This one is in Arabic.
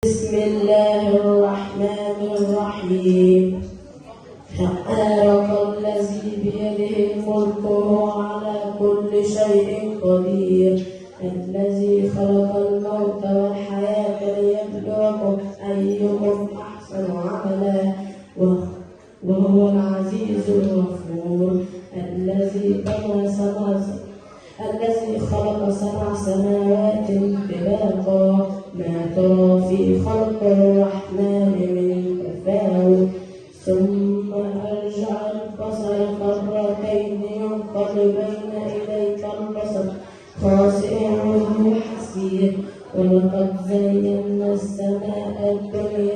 بسم الله الرحمن الرحيم. تبارك الذي بيده الملك وهو على كل شيء قدير، الذي خلق الموت والحياة ليبلوكم أيكم أحسن عملا وهو العزيز الغفور، الذي خلق 7 سماوات طباقا، ما ترى في خلق الرحمن من تفاوت، ثم أرجع البصر كرتين ينقلب بين إليك البصر خاسئا وهو حسير، ولقد زينا السماء الدنيا